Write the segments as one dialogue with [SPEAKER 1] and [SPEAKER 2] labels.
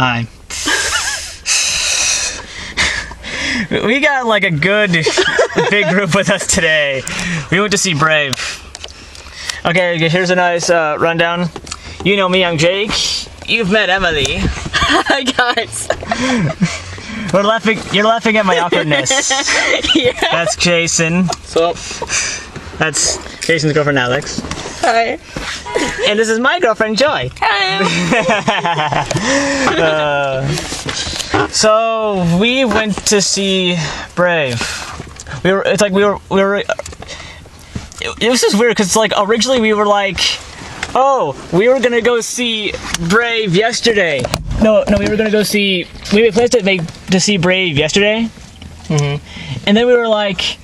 [SPEAKER 1] Hi. We got like a good big group with us today. We went to see Brave. Okay, here's a nice rundown. You know me, I'm Jake. You've met Emily.
[SPEAKER 2] Hi guys.
[SPEAKER 1] You're laughing at my awkwardness.
[SPEAKER 2] Yeah.
[SPEAKER 1] That's Jason.
[SPEAKER 3] So,
[SPEAKER 1] That's Jason's girlfriend, Alex.
[SPEAKER 2] Hi.
[SPEAKER 1] And this is my girlfriend, Joy.
[SPEAKER 2] Hi.
[SPEAKER 1] So we went to see Brave. It was just weird because like originally we were like, oh, we were gonna go see Brave yesterday. No, we were gonna go see. We planned to see Brave yesterday. And then we were like,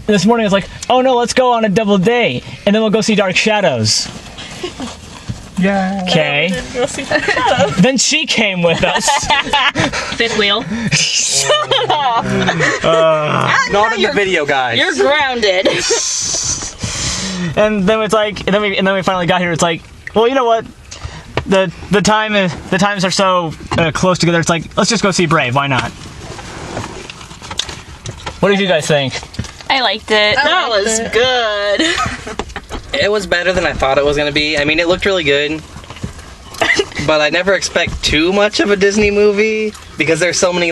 [SPEAKER 1] this morning I was like, oh no, let's go on a double day, and then we'll go see Dark Shadows.
[SPEAKER 3] yeah.
[SPEAKER 1] Okay.
[SPEAKER 2] Go see Dark Shadows.
[SPEAKER 1] Then she came with us.
[SPEAKER 4] Fifth wheel.
[SPEAKER 2] Shut up.
[SPEAKER 3] Not in the video, guys.
[SPEAKER 2] You're grounded.
[SPEAKER 1] And then it's like, and then we finally got here. It's like, well, you know what? The times are so close together. It's like, let's just go see Brave. Why not? What did you guys think?
[SPEAKER 4] I liked it.
[SPEAKER 2] That was good.
[SPEAKER 3] It was better than I thought it was gonna be. I mean, it looked really good, but I never expect too much of a Disney movie because there's so many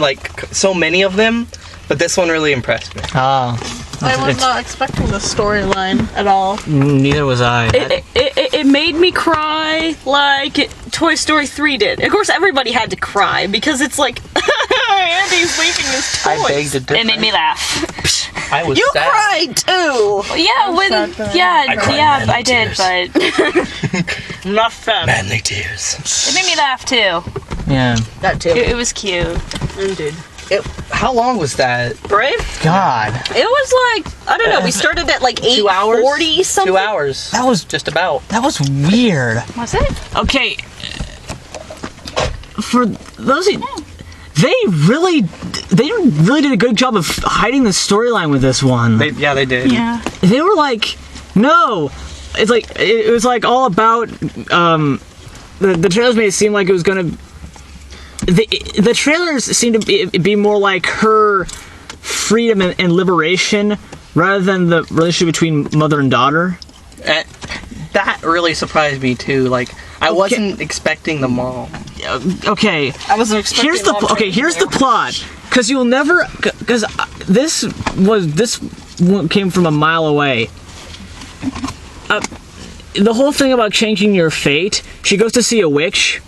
[SPEAKER 3] of them. But this one really impressed me.
[SPEAKER 1] Oh,
[SPEAKER 2] I was not expecting the storyline at all.
[SPEAKER 1] neither was I.
[SPEAKER 4] It made me cry like Toy Story 3 did. Of course, everybody had to cry because it's like Andy's leaving his toys.
[SPEAKER 3] I begged to differ.
[SPEAKER 4] It made me laugh.
[SPEAKER 3] I was
[SPEAKER 2] You
[SPEAKER 3] sad.
[SPEAKER 2] cried too.
[SPEAKER 4] Yeah, I did, but
[SPEAKER 2] Not fun.
[SPEAKER 3] Manly tears.
[SPEAKER 4] it made me laugh too.
[SPEAKER 1] Yeah.
[SPEAKER 2] That too.
[SPEAKER 4] It was cute.
[SPEAKER 2] Indeed.
[SPEAKER 3] How long was that?
[SPEAKER 2] Brave?
[SPEAKER 1] God.
[SPEAKER 2] It was like, I don't know, we started at like
[SPEAKER 3] 2 hours?
[SPEAKER 2] 8:40 something.
[SPEAKER 3] 2 hours.
[SPEAKER 1] That was
[SPEAKER 3] Just about.
[SPEAKER 1] That was weird.
[SPEAKER 4] Was it?
[SPEAKER 1] Okay. For those of you, they really did a good job of hiding the storyline with this one.
[SPEAKER 3] They did.
[SPEAKER 4] Yeah.
[SPEAKER 1] They were like, no. It's like it was like all about the trailers made it seem like it was gonna. The trailers seem to be more like her freedom and liberation rather than the relationship between mother and daughter.
[SPEAKER 3] That really surprised me too. Like I wasn't expecting the mom.
[SPEAKER 1] Okay.
[SPEAKER 2] I wasn't expecting
[SPEAKER 1] Here's the plot. Because you'll never. Because this came from a mile away. The whole thing about changing your fate. She goes to see a witch.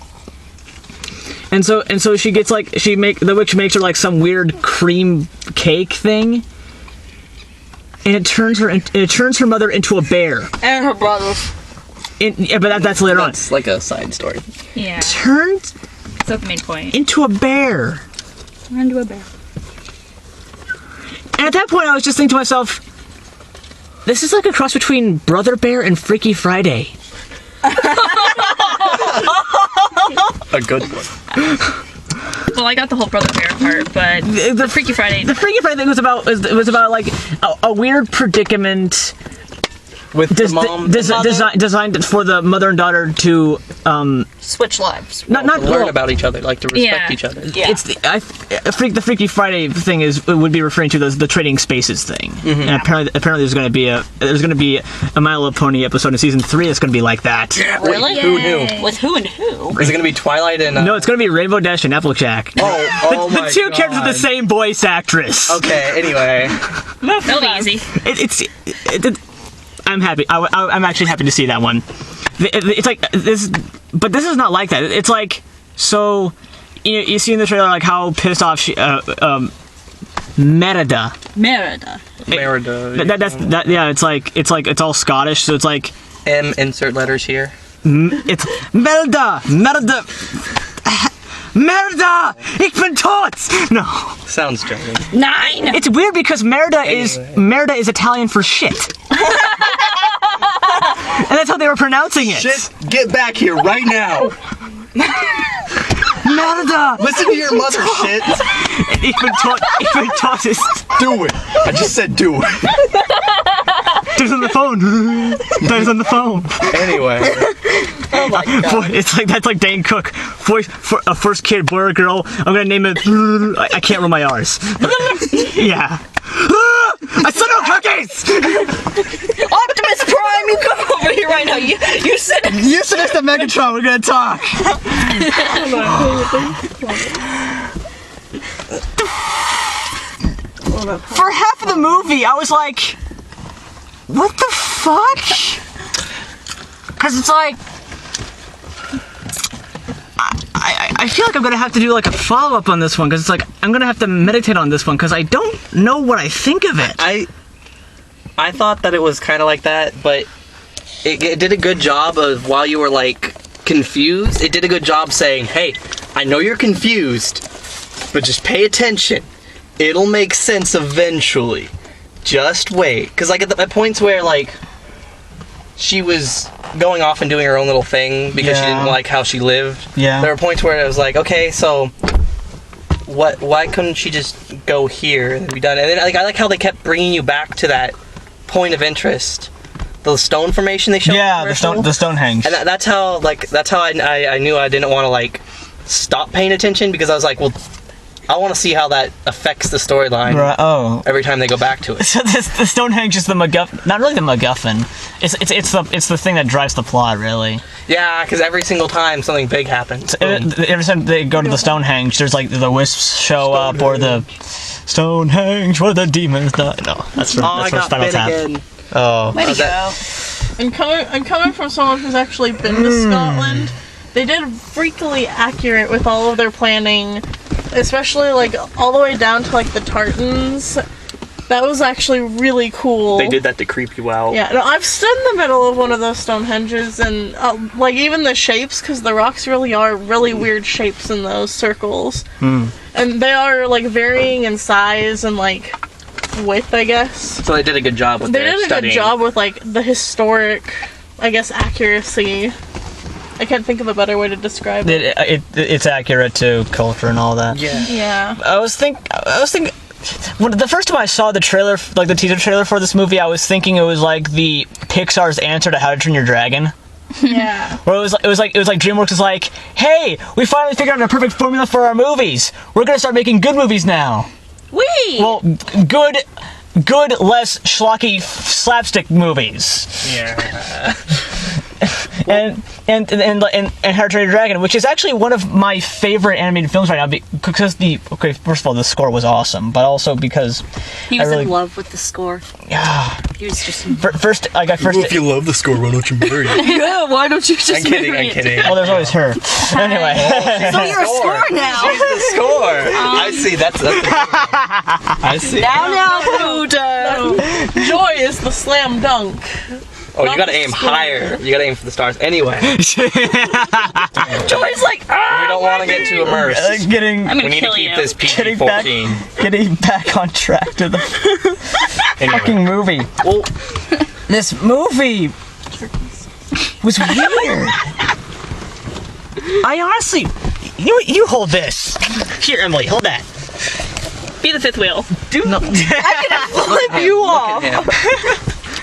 [SPEAKER 1] And so she gets like the witch makes her like some weird cream cake thing, and it turns her mother into a bear.
[SPEAKER 2] And her brothers.
[SPEAKER 1] Yeah, but that's later on.
[SPEAKER 3] It's like a side story.
[SPEAKER 4] Yeah.
[SPEAKER 1] Turns
[SPEAKER 4] It's not the main point.
[SPEAKER 1] into a bear.
[SPEAKER 4] Into a bear.
[SPEAKER 1] And at that point, I was just thinking to myself, this is like a cross between Brother Bear and Freaky Friday.
[SPEAKER 3] A good one.
[SPEAKER 4] Well, I got the whole Brother Bear part, but the Freaky Friday.
[SPEAKER 1] The Freaky Friday thing was about like a weird predicament
[SPEAKER 3] With the mom.
[SPEAKER 1] designed for the mother and daughter to
[SPEAKER 2] Switch lives.
[SPEAKER 1] not
[SPEAKER 3] learn about each other, like to respect
[SPEAKER 4] Yeah.
[SPEAKER 3] each other.
[SPEAKER 2] Yeah.
[SPEAKER 1] It's the Freaky Friday thing would be referring to the trading spaces thing. And apparently there's going to be a My Little Pony episode in season 3 that's going to be like that.
[SPEAKER 2] Really?
[SPEAKER 3] Who knew?
[SPEAKER 2] With who and who?
[SPEAKER 3] Is it gonna be Twilight and?
[SPEAKER 1] No, it's going to be Rainbow Dash and Applejack.
[SPEAKER 3] Oh
[SPEAKER 1] the
[SPEAKER 3] my
[SPEAKER 1] two characters are the
[SPEAKER 3] God.
[SPEAKER 1] same voice actress.
[SPEAKER 3] Okay. Anyway.
[SPEAKER 4] That'll be easy.
[SPEAKER 1] I'm happy. I'm actually happy to see that one. It's like this, but this is not like that. It's like so. You see in the trailer like how pissed off she Merida.
[SPEAKER 4] Merida.
[SPEAKER 1] Merida. Yeah. It's like all Scottish. So it's like
[SPEAKER 3] M. Insert letters here.
[SPEAKER 1] it's Merida. Merida! Ik ben tot! No.
[SPEAKER 3] Sounds German.
[SPEAKER 4] 9!
[SPEAKER 1] It's weird because Merida is Italian for shit. And that's how they were pronouncing it.
[SPEAKER 3] Shit! Get back here right now.
[SPEAKER 1] Merida!
[SPEAKER 3] Listen to your mother, shit.
[SPEAKER 1] Ik ben tot is...
[SPEAKER 3] Do it. I just said do it.
[SPEAKER 1] There's on the phone. There's on the phone.
[SPEAKER 3] Anyway.
[SPEAKER 2] Oh my god.
[SPEAKER 1] It's like that's like Dane Cook. For a first kid, boy or girl. I'm gonna name it. I can't roll my R's. Yeah. I said no cookies.
[SPEAKER 4] Optimus Prime, you come over here right now. You sit.
[SPEAKER 1] You sit next to Megatron. We're gonna talk. For half of the movie, I was like, what the fuck? Because it's like, I feel like I'm gonna have to do like a follow-up on this one, because it's like, I'm gonna have to meditate on this one, because I don't know what I think of it.
[SPEAKER 3] I thought that it was kind of like that, but it did a good job of, while you were like confused, it did a good job saying, hey, I know you're confused, but just pay attention. It'll make sense eventually. Just wait. Because like at points where like she was going off and doing her own little thing because she didn't like how she lived.
[SPEAKER 1] Yeah.
[SPEAKER 3] There were points where it was like, okay, so why couldn't she just go here and be done? And then like I like how they kept bringing you back to that point of interest. The stone formation they showed.
[SPEAKER 1] Yeah, the Stonehenge.
[SPEAKER 3] And that's how I knew I didn't want to like stop paying attention, because I was like, well, I want to see how that affects the storyline.
[SPEAKER 1] Right. Oh.
[SPEAKER 3] Every time they go back to it.
[SPEAKER 1] So the Stonehenge is the MacGuffin. Not really the MacGuffin. It's the thing that drives the plot, really.
[SPEAKER 3] Yeah, because every single time something big happens.
[SPEAKER 1] Every time they go to the Stonehenge, there's like the wisps show up, or the Stonehenge where the demons die. No, that's from Spinal Tap.
[SPEAKER 3] Again.
[SPEAKER 1] Oh.
[SPEAKER 4] Way to go.
[SPEAKER 2] And coming from someone who's actually been to Scotland, they did freakily accurate with all of their planning, especially like all the way down to like the tartans. That was actually really cool.
[SPEAKER 1] They did that to creep you out.
[SPEAKER 2] Yeah, no, I've stood in the middle of one of those Stonehenges, and like even the shapes, because the rocks really are really weird shapes in those circles, and they are like varying in size and like width, I guess.
[SPEAKER 3] So they did a good job with
[SPEAKER 2] They
[SPEAKER 3] their
[SPEAKER 2] did a
[SPEAKER 3] studying.
[SPEAKER 2] good job with like the historic, I guess, accuracy. I can't think of a better way to describe it.
[SPEAKER 1] It's accurate to culture and all that.
[SPEAKER 3] Yeah.
[SPEAKER 2] Yeah.
[SPEAKER 1] I was thinking. When the first time I saw the trailer, like the teaser trailer for this movie, I was thinking it was like the Pixar's answer to How to Train Your Dragon.
[SPEAKER 2] Yeah.
[SPEAKER 1] Where it was like DreamWorks is like, hey, we finally figured out a perfect formula for our movies. We're gonna start making good movies now.
[SPEAKER 4] Wee!
[SPEAKER 1] Well, good, less schlocky slapstick movies.
[SPEAKER 3] Yeah.
[SPEAKER 1] and How to Train Your Dragon, which is actually one of my favorite animated films right now, because first of all, the score was awesome, but also because
[SPEAKER 4] He was
[SPEAKER 1] I really,
[SPEAKER 4] in love with the score.
[SPEAKER 1] yeah.
[SPEAKER 4] He was just.
[SPEAKER 1] First, I got first.
[SPEAKER 3] If you love the score, why don't you marry it?
[SPEAKER 4] Yeah, why don't you just
[SPEAKER 3] I'm kidding.
[SPEAKER 4] marry
[SPEAKER 3] I'm
[SPEAKER 4] it?
[SPEAKER 3] kidding.
[SPEAKER 1] Well, there's always her. Anyway.
[SPEAKER 4] So you're a score now.
[SPEAKER 3] She's the score. I see. That's I see.
[SPEAKER 4] Now, Buddha.
[SPEAKER 2] Joy is the slam dunk.
[SPEAKER 3] Oh, you gotta aim higher. You gotta aim for the stars. Anyway, we
[SPEAKER 4] Joy's like,
[SPEAKER 3] don't want to get too immersed.
[SPEAKER 4] I'm
[SPEAKER 3] We
[SPEAKER 4] gonna
[SPEAKER 3] need to
[SPEAKER 4] kill
[SPEAKER 3] keep
[SPEAKER 4] you.
[SPEAKER 3] this PG-14.
[SPEAKER 1] Getting back on track to the
[SPEAKER 3] Anyway.
[SPEAKER 1] fucking movie.
[SPEAKER 3] Well,
[SPEAKER 1] This movie was weird. I honestly, you hold this. Here, Emily, hold that.
[SPEAKER 4] Be the fifth wheel.
[SPEAKER 1] No.
[SPEAKER 2] Flip you off.
[SPEAKER 3] look at him.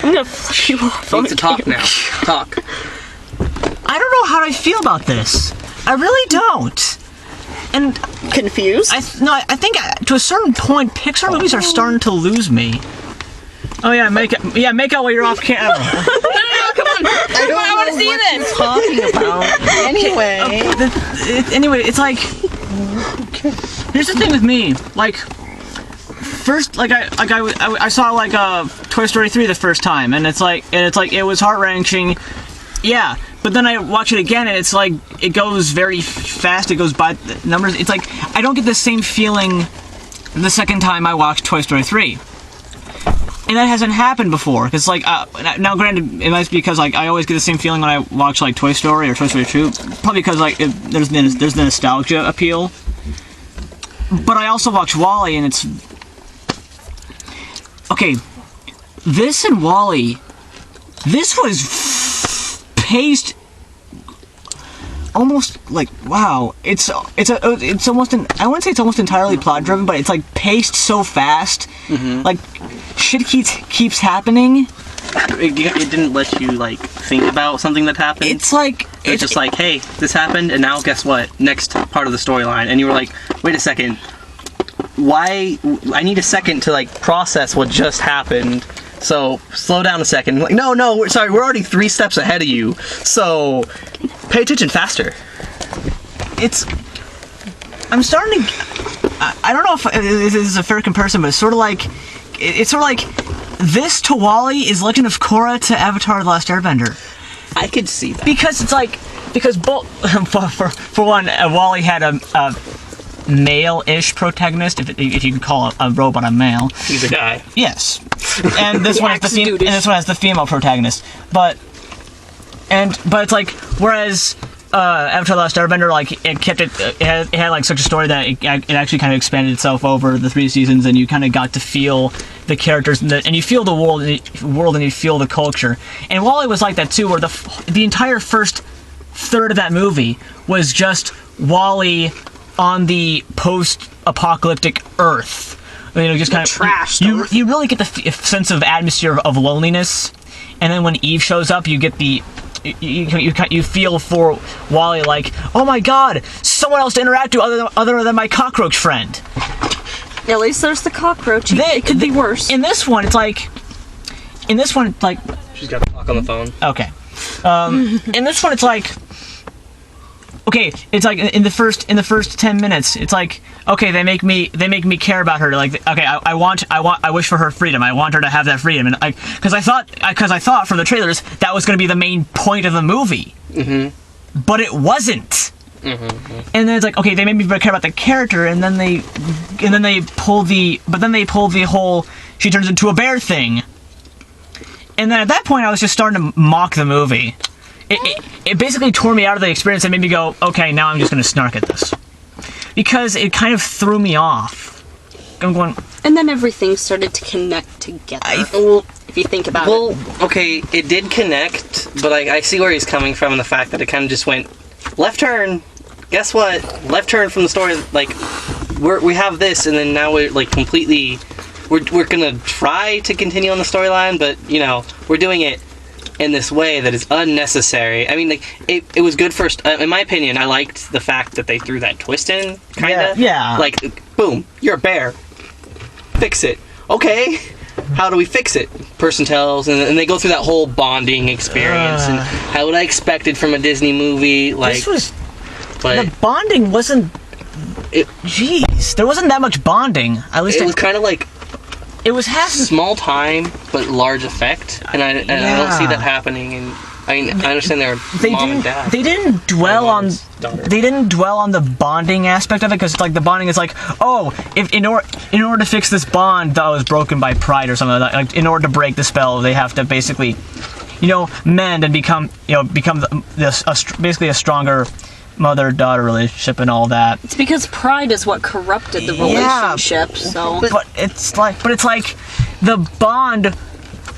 [SPEAKER 4] I'm gonna flip you off.
[SPEAKER 3] Need to talk now. Talk.
[SPEAKER 1] I don't know how I feel about this. I really don't. And
[SPEAKER 4] Confused?
[SPEAKER 1] I think to a certain point, Pixar movies are starting to lose me. Oh yeah, make out while you're off camera.
[SPEAKER 2] I want to see this. Talking about anyway.
[SPEAKER 1] Anyway, it's like, here's the thing with me. Like, first, like I saw like Toy Story 3 the first time, and it's like it was heart wrenching. Yeah, but then I watch it again, and it's like it goes very fast. It goes by the numbers. It's like I don't get the same feeling the second time I watch Toy Story 3. And that hasn't happened before, because like now, granted, it might be because like I always get the same feeling when I watch like Toy Story or Toy Story 2, probably because like there's the nostalgia appeal. But I also watch WALL-E, and it's okay. This and WALL-E, this was paced almost like wow. It's almost I wouldn't say it's almost entirely plot driven, but it's like paced so fast, like shit keeps happening
[SPEAKER 3] it didn't let you like think about something that happened.
[SPEAKER 1] It's like
[SPEAKER 3] It was just like, hey, this happened, and now guess what? Next part of the storyline, and you were like, wait a second, why? I need a second to like process what just happened. So slow down a second. Like, no, sorry, we're already 3 steps ahead of you. So pay attention faster.
[SPEAKER 1] I'm starting to. I don't know if this is a fair comparison, but it's sort of like this to WALL-E is Legend of Korra to Avatar: The Last Airbender.
[SPEAKER 3] I could see that.
[SPEAKER 1] Because both for one, WALL-E had a male-ish protagonist, if you can call a robot a male.
[SPEAKER 3] He's a guy.
[SPEAKER 1] Yes, and this one has the female protagonist. But it's like, whereas Avatar: The Last Airbender, like it had like such a story that it actually kind of expanded itself over the 3 seasons, and you kind of got to feel the characters and you feel the world and you feel the culture. And WALL-E was like that too, where the entire first third of that movie was just WALL-E on the post-apocalyptic Earth. Just kind of
[SPEAKER 4] trash.
[SPEAKER 1] You really get the sense of atmosphere of loneliness, and then when Eve shows up, you get the you feel for WALL-E like, oh my god, someone else to interact with other than my cockroach friend.
[SPEAKER 4] At least there's the cockroach. It could be worse.
[SPEAKER 1] In this one, it's like.
[SPEAKER 3] She's got the clock on the phone.
[SPEAKER 1] Okay. In this one, it's like. Okay, it's like in the first 10 minutes, it's like, okay, they make me care about her. Like, okay, I wish for her freedom. I want her to have that freedom, and because I thought from the trailers that was going to be the main point of the movie. Mm-hmm. But it wasn't. Mm-hmm. And then it's like, okay, they made me care about the character, and then they pull the whole she turns into a bear thing. And then at that point, I was just starting to mock the movie. It basically tore me out of the experience and made me go, okay, now I'm just going to snark at this. Because it kind of threw me off. I'm going...
[SPEAKER 4] And then everything started to connect together. If you think about it.
[SPEAKER 3] Well, okay, it did connect, but I see where he's coming from, and the fact that it kind of just went, left turn, guess what? Left turn from the story, like, we have this, and then now we're, like, completely... We're going to try to continue on the storyline, but, we're doing it in this way that is unnecessary. I mean, like, it was good first. In my opinion, I liked the fact that they threw that twist in, kind of.
[SPEAKER 1] Yeah.
[SPEAKER 3] Like, boom, you're a bear. Fix it. Okay, how do we fix it? Person tells, and they go through that whole bonding experience, and how would I expected from a Disney movie. Like,
[SPEAKER 1] the bonding wasn't... Jeez, there wasn't that much bonding. At least
[SPEAKER 3] it was kind of like...
[SPEAKER 1] It was
[SPEAKER 3] small time, but large effect, and I don't see that happening. And I understand they're mom and dad.
[SPEAKER 1] They didn't dwell on the bonding aspect of it, because like the bonding is like, oh, if in order to fix this bond that was broken by pride or something like that, like in order to break the spell, they have to basically, mend and become basically a stronger mother-daughter relationship and all that.
[SPEAKER 4] It's because pride is what corrupted the relationship. So,
[SPEAKER 1] but it's like the bond.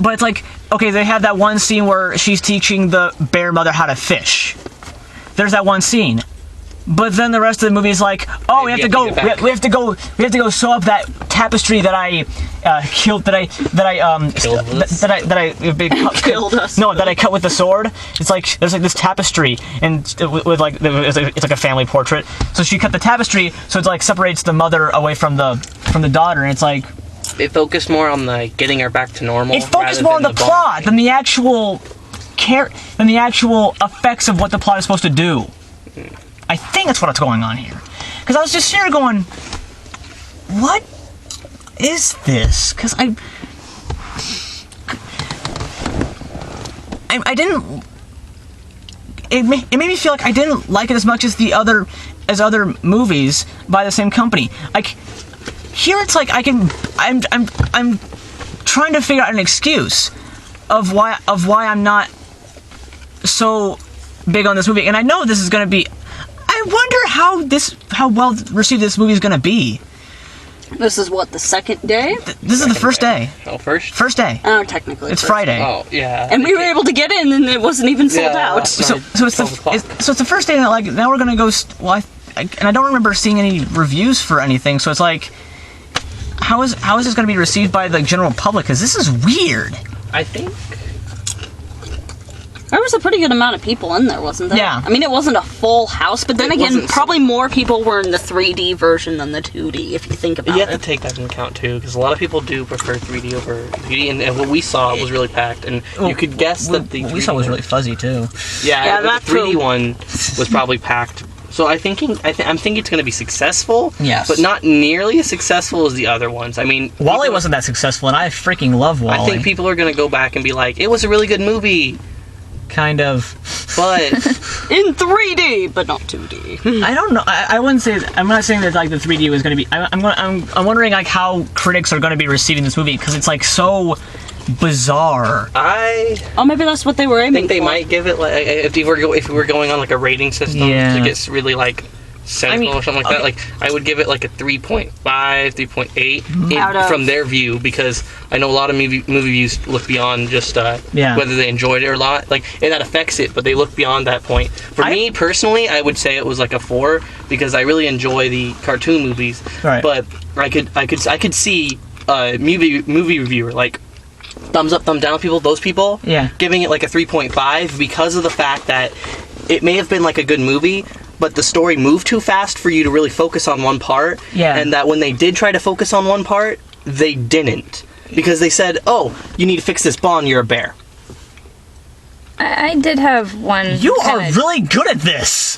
[SPEAKER 1] But it's like, okay, they have that one scene where she's teaching the bear mother how to fish. There's that one scene. But then the rest of the movie is like, oh, we have to go sew up that tapestry that I killed. That I
[SPEAKER 4] killed us.
[SPEAKER 1] No, that I cut with the sword. It's like there's like this tapestry, and with like it's like a family portrait. So she cut the tapestry, so it's like separates the mother away from the daughter, and it's like
[SPEAKER 3] it focused more on the getting her back to normal.
[SPEAKER 1] It focused more on the plot than the actual effects of what the plot is supposed to do. I think that's what's going on here. Because I was just here going, what is this? Because I didn't... It made me feel like I didn't like it as much as other movies by the same company. Like, here it's like I'm trying to figure out an excuse of why I'm not so big on this movie. And I know this is going to be... I wonder how well received this movie is going to be.
[SPEAKER 4] This is what, the second day?
[SPEAKER 1] This is the first day.
[SPEAKER 3] Oh, first?
[SPEAKER 1] First day.
[SPEAKER 4] Oh, technically.
[SPEAKER 1] It's Friday.
[SPEAKER 3] Oh, yeah.
[SPEAKER 4] And we were able to get in, and it wasn't even sold out.
[SPEAKER 1] So it's the first day that, like, now we're going to go... and I don't remember seeing any reviews for anything, so it's like... How is this going to be received by the general public? Because this is weird.
[SPEAKER 3] I think
[SPEAKER 4] There was a pretty good amount of people in there, wasn't there?
[SPEAKER 1] Yeah.
[SPEAKER 4] I mean, it wasn't a full house, but then
[SPEAKER 3] It
[SPEAKER 4] again,
[SPEAKER 3] wasn't-
[SPEAKER 4] probably more people were in the 3D version than the 2D, if you think about
[SPEAKER 3] you have
[SPEAKER 4] it.
[SPEAKER 3] to take that into account too, because a lot of people do prefer 3D over 2D, and what we saw was really packed, and you could guess that the
[SPEAKER 1] we saw
[SPEAKER 3] 3D
[SPEAKER 1] was really fuzzy too.
[SPEAKER 3] Yeah,
[SPEAKER 4] that
[SPEAKER 3] the 3D
[SPEAKER 4] too.
[SPEAKER 3] one was probably packed. So I'm thinking it's going to be successful.
[SPEAKER 1] Yes.
[SPEAKER 3] But not nearly as successful as the other ones. I mean,
[SPEAKER 1] Wally
[SPEAKER 3] people-
[SPEAKER 1] wasn't that successful, and I freaking love Wally.
[SPEAKER 3] I think people are going to go back and be like, it was a really good movie,
[SPEAKER 1] kind of.
[SPEAKER 3] but
[SPEAKER 4] In 3D, but not 2D.
[SPEAKER 1] I don't know. I wouldn't say. I'm not saying that like the 3D was going to be. I'm wondering like how critics are going to be receiving this movie because it's like so bizarre.
[SPEAKER 3] I
[SPEAKER 4] Oh, maybe that's what they were aiming
[SPEAKER 3] think they
[SPEAKER 4] for.
[SPEAKER 3] might give it like if we were going on like a rating system
[SPEAKER 1] Yeah.
[SPEAKER 3] to get really like cynical or something like that. Like I would give it like a 3.5, 3.8
[SPEAKER 4] Out of-
[SPEAKER 3] from their view, because I know a lot of movie views look beyond just
[SPEAKER 1] Yeah.
[SPEAKER 3] whether they enjoyed it or not. Like and that affects it, but they look beyond that point. For me personally, I would say it was like a 4 because I really enjoy the cartoon movies.
[SPEAKER 1] Right.
[SPEAKER 3] But I could see a movie reviewer like thumbs up, thumb down those people
[SPEAKER 1] Yeah.
[SPEAKER 3] giving it like a 3.5 because of the fact that it may have been like a good movie, but the story moved too fast for you to really focus on one part.
[SPEAKER 1] Yeah.
[SPEAKER 3] And that when they did try to focus on one part, they didn't. Because they said, oh, you need to fix this bond, you're a bear.
[SPEAKER 5] I did have one.
[SPEAKER 1] You are
[SPEAKER 5] kinda-
[SPEAKER 1] really good at this.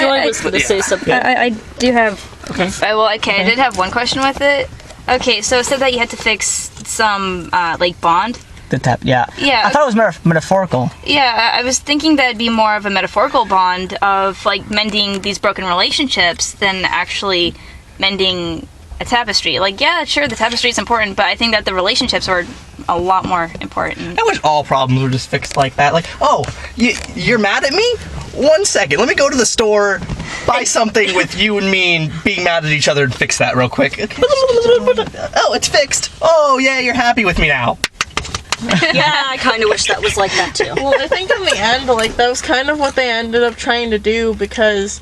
[SPEAKER 4] Joy was going to say something.
[SPEAKER 5] I do have.
[SPEAKER 1] Okay.
[SPEAKER 5] I did have one question with it. Okay, so it said that you had to fix some like bond.
[SPEAKER 1] The tap. Yeah.
[SPEAKER 5] Yeah.
[SPEAKER 1] I thought it was metaphorical.
[SPEAKER 5] Yeah, I was thinking that'd be more of a metaphorical bond of like mending these broken relationships than actually mending a tapestry. Like, yeah, sure, the tapestry is important, but I think that the relationships are a lot more important.
[SPEAKER 3] I wish all problems were just fixed like that. Like, oh, you're mad at me? 1 second, let me go to the store, buy something with you and me and being mad at each other and fix that real quick. Okay. Oh, it's fixed. Oh, yeah, you're happy with me now.
[SPEAKER 4] Yeah, I kind of wish that was like that too.
[SPEAKER 2] Well, I think in the end, like, that was kind of what they ended up trying to do, because,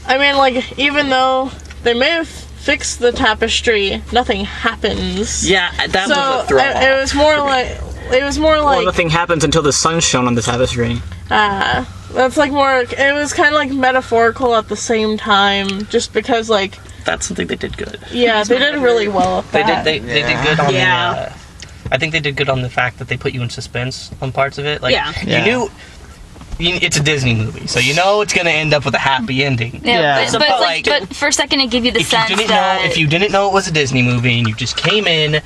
[SPEAKER 2] I mean, like, even though they may have fixed the tapestry, nothing happens.
[SPEAKER 3] Yeah, that
[SPEAKER 2] So,
[SPEAKER 3] was a throw
[SPEAKER 2] it was more like,
[SPEAKER 1] Well, nothing happens until the sun shone on the tapestry.
[SPEAKER 2] that's like more, it was kind of like metaphorical at the same time, just because, like,
[SPEAKER 3] That's something they did good.
[SPEAKER 2] yeah, they did really well at that.
[SPEAKER 3] They did good on
[SPEAKER 4] Yeah.
[SPEAKER 3] the. I think they did good on the fact that they put you in suspense on parts of it. Like
[SPEAKER 4] Yeah.
[SPEAKER 1] Yeah.
[SPEAKER 3] you knew it's a Disney movie, so you know it's gonna end up with a happy ending.
[SPEAKER 1] Yeah.
[SPEAKER 5] But for a second it gave you the
[SPEAKER 3] If you
[SPEAKER 5] sense
[SPEAKER 3] didn't
[SPEAKER 5] that
[SPEAKER 3] know, if you didn't know it was a Disney movie and you just came in,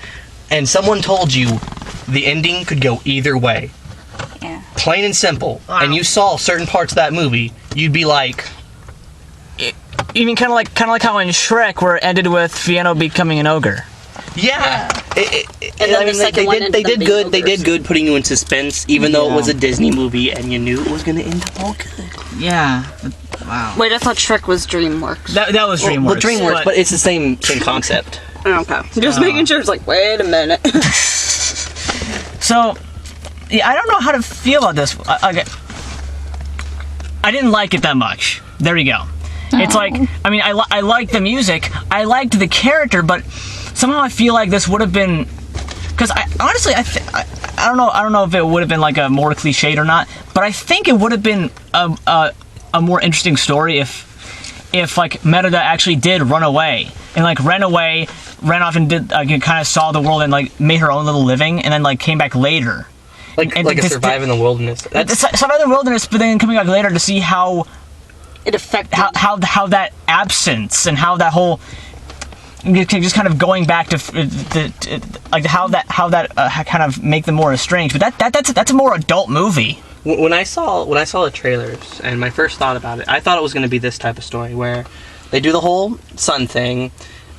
[SPEAKER 3] and someone told you the ending could go either way,
[SPEAKER 5] yeah.
[SPEAKER 3] plain and simple, and you saw certain parts of that movie, you'd be like,
[SPEAKER 1] You mean kind of like how in Shrek, where it ended with Fiona becoming an ogre.
[SPEAKER 3] yeah.
[SPEAKER 4] And then the second one
[SPEAKER 3] they
[SPEAKER 4] ended
[SPEAKER 3] did
[SPEAKER 4] up being
[SPEAKER 3] good. They
[SPEAKER 4] ogres.
[SPEAKER 3] did good putting you in suspense, even though it
[SPEAKER 1] Yeah.
[SPEAKER 3] was a Disney movie and you knew it was gonna end up all good.
[SPEAKER 1] Yeah. Wow.
[SPEAKER 4] Wait, I thought Shrek was DreamWorks.
[SPEAKER 1] That was DreamWorks.
[SPEAKER 3] Well, DreamWorks, but it's the same concept.
[SPEAKER 4] Okay. Just making sure. It's like, wait a minute.
[SPEAKER 1] So, yeah, I don't know how to feel about this. I didn't like it that much. There you go. It's like, I mean, I liked the music, I liked the character, but somehow I feel like this would have been, because I don't know if it would have been like a more cliched or not, but I think it would have been a more interesting story if like Merida actually did run away and like ran off and did kind of saw the world and like made her own little living and then like came back later.
[SPEAKER 3] Like
[SPEAKER 1] And
[SPEAKER 3] a
[SPEAKER 1] this-
[SPEAKER 3] survive in the wilderness. That's
[SPEAKER 1] Survive in the wilderness, but then coming back later to see how
[SPEAKER 4] It affected.
[SPEAKER 1] how that absence and how that whole just kind of going back to like how that kind of make them more estranged. But that's a more adult movie.
[SPEAKER 3] when I saw the trailers and my first thought about it, I thought it was going to be this type of story where they do the whole son thing,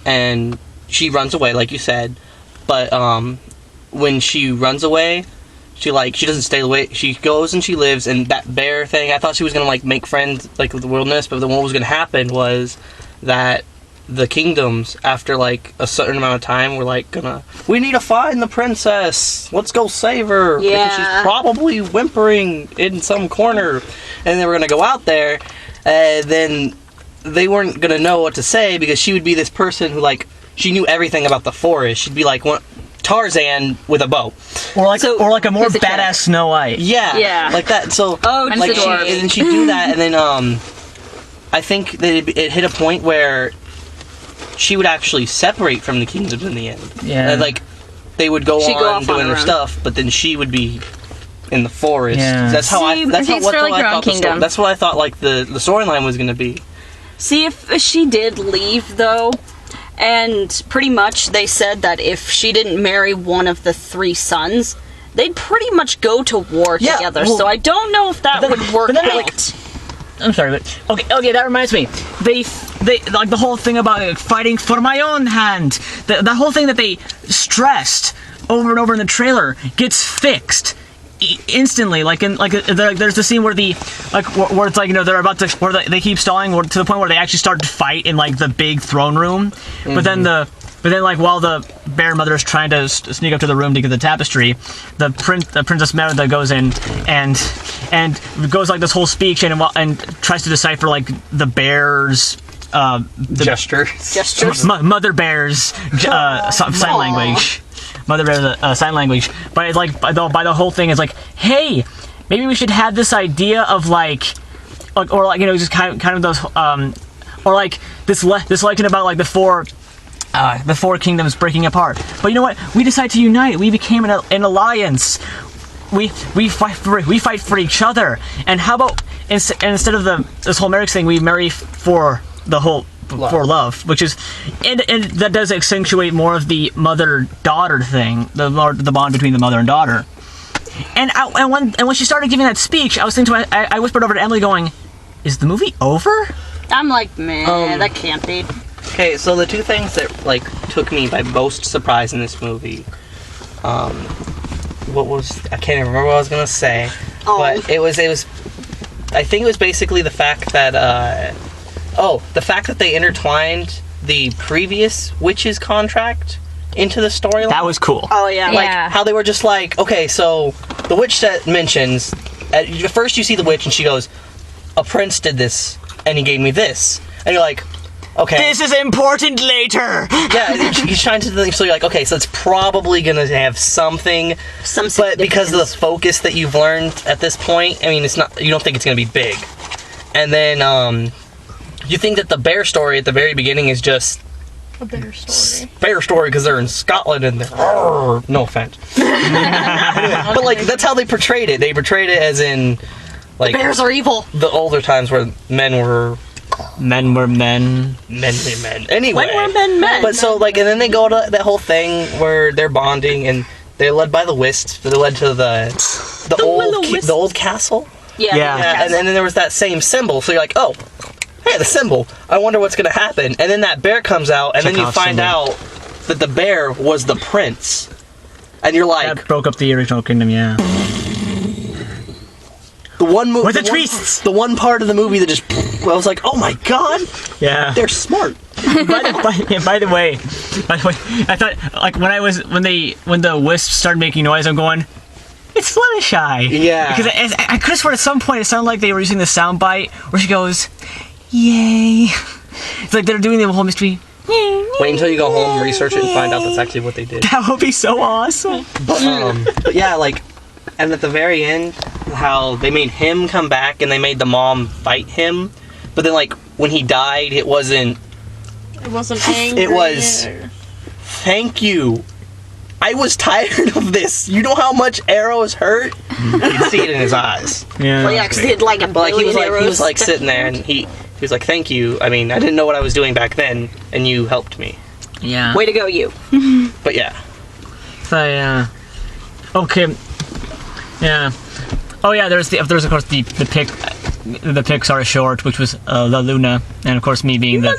[SPEAKER 3] and she runs away, like you said. But when she runs away, she doesn't stay away. She goes and she lives, and that bear thing. I thought she was gonna like make friends like with the wilderness, but then what was gonna happen was that the kingdoms, after like a certain amount of time, were like we need to find the princess. Let's go save her.
[SPEAKER 4] Yeah.
[SPEAKER 3] Because she's probably whimpering in some corner, and they were gonna go out there, then they weren't gonna know what to say because she would be this person who like she knew everything about the forest. She'd be like Tarzan with a bow.
[SPEAKER 1] Or like a more
[SPEAKER 4] he's a
[SPEAKER 1] badass
[SPEAKER 4] cat.
[SPEAKER 1] Snow White.
[SPEAKER 3] Yeah, like that. So
[SPEAKER 4] Oh,
[SPEAKER 3] like
[SPEAKER 4] just adorable.
[SPEAKER 3] and then she'd do that, and then I think that it hit a point where she would actually separate from the kingdoms in the end.
[SPEAKER 1] Yeah.
[SPEAKER 3] And, like they would go
[SPEAKER 4] She'd
[SPEAKER 3] on
[SPEAKER 4] go off on
[SPEAKER 3] doing
[SPEAKER 4] her
[SPEAKER 3] their
[SPEAKER 4] own.
[SPEAKER 3] stuff, but then she would be in the forest.
[SPEAKER 1] Yeah.
[SPEAKER 3] That's how
[SPEAKER 5] See,
[SPEAKER 3] that's
[SPEAKER 5] it's
[SPEAKER 3] what
[SPEAKER 5] for, like,
[SPEAKER 3] I
[SPEAKER 5] her own
[SPEAKER 3] thought the story,
[SPEAKER 5] kingdom.
[SPEAKER 3] that's what I thought like the storyline was gonna be.
[SPEAKER 4] See, if she did leave, though, and pretty much they said that if she didn't marry one of the 3 sons, they'd pretty much go to war
[SPEAKER 3] Yeah,
[SPEAKER 4] together.
[SPEAKER 3] well,
[SPEAKER 4] so I don't know if that would work
[SPEAKER 1] but then,
[SPEAKER 4] out.
[SPEAKER 1] like, I'm sorry, but okay, that reminds me. They like the whole thing about fighting for my own hand. The whole thing that they stressed over and over in the trailer gets fixed instantly. There's the scene where where it's like, you know, they're about to they keep stalling to the point where they actually start to fight in like the big throne room. But then like while the bear mother is trying to sneak up to the room to get the tapestry, the Princess Merida goes in and goes like this whole speech and tries to decipher like the bear's
[SPEAKER 3] Gestures.
[SPEAKER 1] Mother Bear's sign language. Mother Bear's sign language. But it's like by the whole thing is like, hey, maybe we should have this idea of like or like, you know, just kind of those or like this legend about like the four kingdoms breaking apart. But you know what? We decided to unite. We became an alliance. We fight for each other. And how about instead of this whole marriage thing, we marry for the whole for love, which is and that does accentuate more of the mother-daughter thing, the bond between the mother and daughter. And when she started giving that speech, I was thinking I whispered over to Emily, going, "Is the movie over?"
[SPEAKER 4] I'm like, man, that can't be.
[SPEAKER 3] Okay, so the 2 things that like took me by most surprise in this movie, I can't even remember what I was gonna say, but it was I think it was basically the fact that the fact that they intertwined the previous witch's contract into the storyline.
[SPEAKER 1] That was cool.
[SPEAKER 4] Oh yeah,
[SPEAKER 3] Like
[SPEAKER 5] Yeah.
[SPEAKER 3] how they were just like, okay, so the witch that mentions at first you see the witch and she goes, a prince did this and he gave me this, and you're like, okay,
[SPEAKER 1] This is important later.
[SPEAKER 3] yeah, he's trying to think, so you're like, okay, so it's probably gonna have something, but because of the focus that you've learned at this point, I mean, it's not, you don't think it's gonna be big. And then you think that the bear story at the very beginning is just
[SPEAKER 2] A bear story.
[SPEAKER 3] bear story because they're in Scotland and they're no offense. But like that's how they portrayed it. They portrayed it as in like
[SPEAKER 4] bears are evil.
[SPEAKER 3] the older times where men were
[SPEAKER 1] Men were men.
[SPEAKER 3] Anyway,
[SPEAKER 4] When were men?
[SPEAKER 3] but so like, and then they go to that whole thing where they're bonding and they're led by the wisps. They're led to the old castle.
[SPEAKER 4] Yeah.
[SPEAKER 1] Yeah.
[SPEAKER 3] And then there was that same symbol. So you're like, oh, hey, the symbol. I wonder what's gonna happen. And then that bear comes out, and then you
[SPEAKER 1] Chekhov's
[SPEAKER 3] find
[SPEAKER 1] symbol.
[SPEAKER 3] out that the bear was the prince. And you're like,
[SPEAKER 1] That broke up the original kingdom, yeah.
[SPEAKER 3] the one movie
[SPEAKER 1] With the twists!
[SPEAKER 3] the one part of the movie that just, I was like, oh my god,
[SPEAKER 1] Yeah.
[SPEAKER 3] they're smart.
[SPEAKER 1] By the way, I thought like when the wisps started making noise, I'm going, it's Fluttershy.
[SPEAKER 3] Yeah.
[SPEAKER 1] Because I could have sworn at some point it sounded like they were using the sound bite where she goes, "Yay!" It's like they're doing the whole mystery.
[SPEAKER 3] Wait until you go home, research it, and find out that's actually what they did.
[SPEAKER 1] That would be so awesome.
[SPEAKER 3] But yeah, like, and at the very end, how they made him come back and they made the mom fight him, but then like when he died, it wasn't.
[SPEAKER 2] It wasn't angry.
[SPEAKER 3] It was-
[SPEAKER 2] or-
[SPEAKER 3] Thank you. I was tired of this. You know how much arrows hurt? You could see it in his eyes.
[SPEAKER 1] Yeah.
[SPEAKER 4] Well, yeah, because they had like a
[SPEAKER 3] But like
[SPEAKER 4] billion
[SPEAKER 3] he was like
[SPEAKER 4] arrows.
[SPEAKER 3] sitting there and he was like, "Thank you. I mean, I didn't know what I was doing back then, and you helped me."
[SPEAKER 1] Yeah.
[SPEAKER 4] Way to go, you.
[SPEAKER 3] But yeah,
[SPEAKER 1] So, yeah. Okay. Yeah. Oh yeah. There's of course the Pixar short, which was La Luna, and of course me being the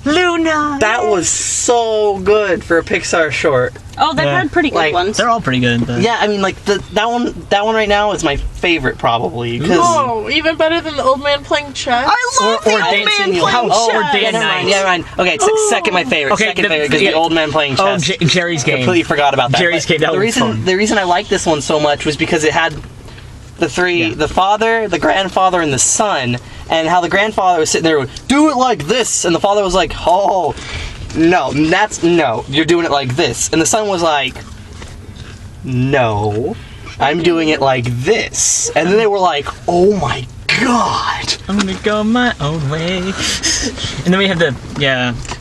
[SPEAKER 1] Luna.
[SPEAKER 3] that was so good for a Pixar short.
[SPEAKER 4] Oh, they've
[SPEAKER 1] Yeah.
[SPEAKER 4] had pretty good
[SPEAKER 3] Like,
[SPEAKER 4] ones.
[SPEAKER 1] They're all pretty good. But
[SPEAKER 3] Yeah, I mean, like that one right now is my favorite probably because.
[SPEAKER 2] Oh, even better than the old man playing chess.
[SPEAKER 4] I love the
[SPEAKER 1] or
[SPEAKER 4] old
[SPEAKER 1] dancing
[SPEAKER 4] man
[SPEAKER 1] you
[SPEAKER 4] playing
[SPEAKER 1] out. Oh, or
[SPEAKER 4] chess.
[SPEAKER 1] Dan
[SPEAKER 3] Yeah, never
[SPEAKER 1] Knight.
[SPEAKER 3] mind. Yeah, never mind. Okay, second my favorite.
[SPEAKER 1] Okay,
[SPEAKER 3] second
[SPEAKER 1] the-
[SPEAKER 3] favorite because
[SPEAKER 1] yeah.
[SPEAKER 3] the old man playing
[SPEAKER 1] oh,
[SPEAKER 3] chess.
[SPEAKER 1] Jerry's game.
[SPEAKER 3] Completely forgot about that.
[SPEAKER 1] Jerry's
[SPEAKER 3] But
[SPEAKER 1] game, that
[SPEAKER 3] the
[SPEAKER 1] was
[SPEAKER 3] reason
[SPEAKER 1] fun.
[SPEAKER 3] the reason I like this one so much was because it had the three,
[SPEAKER 1] Yeah.
[SPEAKER 3] the father, the grandfather, and the son, and how the grandfather was sitting there, do it like this, and the father was like, oh, no, you're doing it like this. And the son was like, no, I'm doing it like this. And then they were like, oh my god.
[SPEAKER 1] I'm gonna go my own way. And then we have